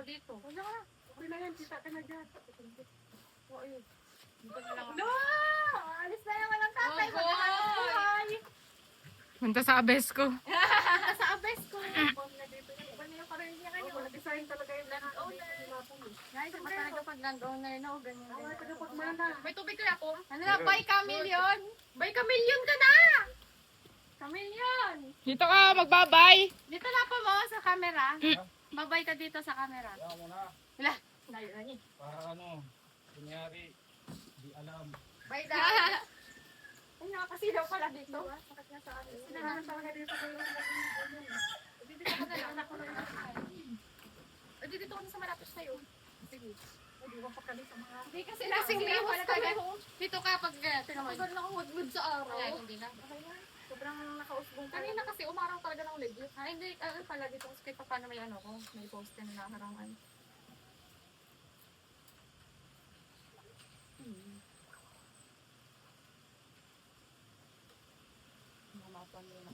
dito. Wala ka. Okay na yan, kita ka na dyan. Oo, ayun. Dito na lang ako. No! Alis na naman ang tatay. Oh, Maghahanap buhay. Punta sa abes ko. Punta sa abes ko. Pag na dito niya, iba niya parang niya kayo. Nag-design talaga yung landowner. Guys, iba talaga pag landowner na o ganyan. Ay, tagapagmana. May tubig kaya po? Ano na, bay kamilyon? Bay kamilyon ka na! Kamilyon! Dito ka, magbabay. Dito na po mo sa camera. Babay ka dito sa camera. Kaya mo na. Wala. Layo na niya. Para ano, kunyari, di alam. Bay da. Ay, nakakasilaw pala dito. Bakit nga sa akin? Sinahan talaga dito kayo. Dito ka na lang. Anak ko na lang. Dito ka na sa malapit sa'yo. Sige. Hindi ko pa kami sa mga... Hindi kasi nasingliwas ka na. Dito ka pag tinaman. Pag nakahudgud sa araw. Ay, hindi na. Okay na. Sobrang nakausbong pa. Kanina kasi umaraw talaga ng legit. Ay, hindi. Pala dito kasi kahit paano may ano ko. May post na nakaharangan. Mamapan mo na.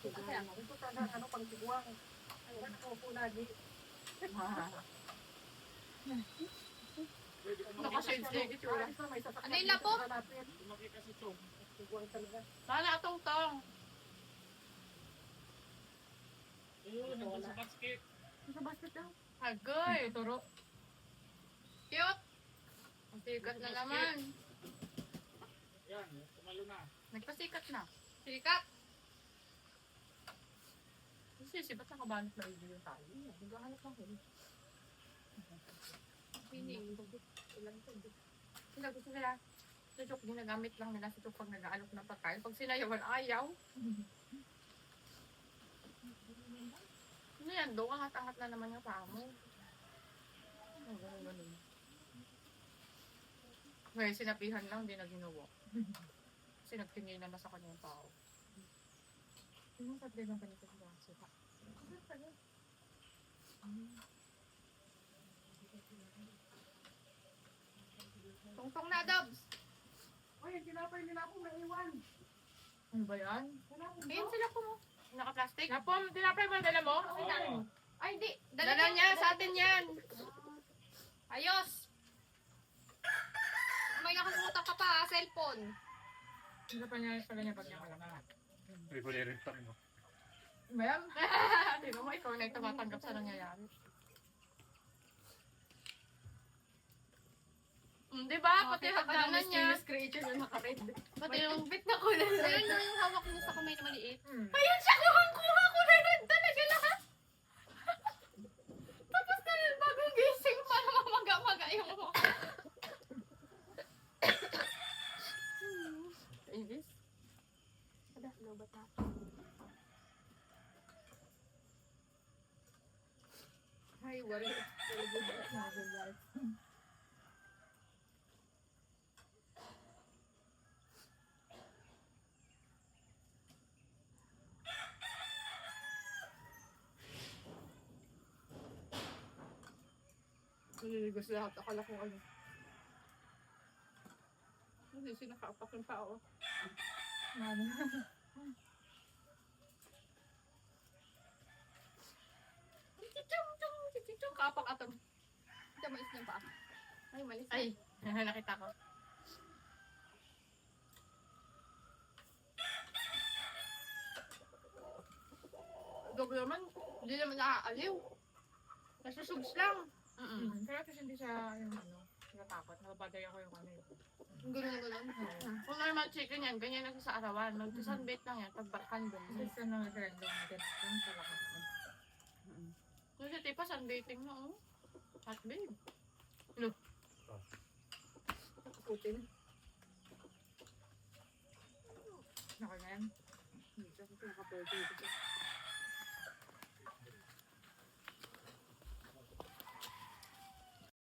Kasi ano, ito talaga ano pang tiguang. Ayun, ako po lagi. Naka-shades din ito. Ano yung lapo? Lumaki kasi ito. Sana atong tong. Nandun sa basket. Sa basket daw. Agoy, turo. Cute. Ang sikat na naman. Yan, tumalo na. Nagpasikat na. Sikat. Kasi ba't nakabanot na video yung tayo? Naghahanap lang ko. Pining. Ilang tubig. Sila gusto nila. Sa chok, ginagamit lang nila sa chok pag nag-aalok ng pagkain. Pag sinayawan, ayaw. Ano yan? Doon angat-angat na naman yung paa mo. Ano, ganun. Ngayon, sinapihan lang, di na ginawa. Kasi nagtingin na sa kanya yung tao. Ano sa din ang ganito sa braso? Tungtong na, Dobs! Ay, tinapay nila akong naiwan. Ano ba yan? Ayun sila po mo. Naka-plastic? Napom, tinapay mo, dala mo? Oo. Ay, di. Dala niya, sa atin yan. Ayos. May nakalimutan ka pa, cellphone. Ano pa niya pala niya pag niya malaman? May kulirin pa rin mo. Ma'am? Di ba mo, ikaw na yung tumatanggap sa nangyayari. Di ba? Pati yung hagdanan niya. creature na naka-red. Pati yung bit na kulay. Ayun yung hawak niya sa kamay na maliit. Ayun siya, kuha ko na red talaga lahat. Tapos na yun, bagong gising para mamaga-maga yung mo. Inis? Ada, lobat na. Ay, wala. Naliligos lahat. Akala ko ano. Hindi sinakaapak yung tao. Kaapak atong. Ito, mais niya pa. Ay, malis. Ay, nakita ko. Dogo naman, hindi naman naaaliw. Nasusugs lang. Kaya kasi hindi siya yung ano, natakot. Nababaday ako yung ano yun. Gano'n. Kung normal chicken yan, ganyan lang sa arawan. Mag-sunbait lang yan, pagbarkan doon. Kasi na nag-random din lang sa lakas. Kasi tipa, sunbaiting na, oh. Hot babe. Putin. Naka yan. Hindi kasi nakapwede dito.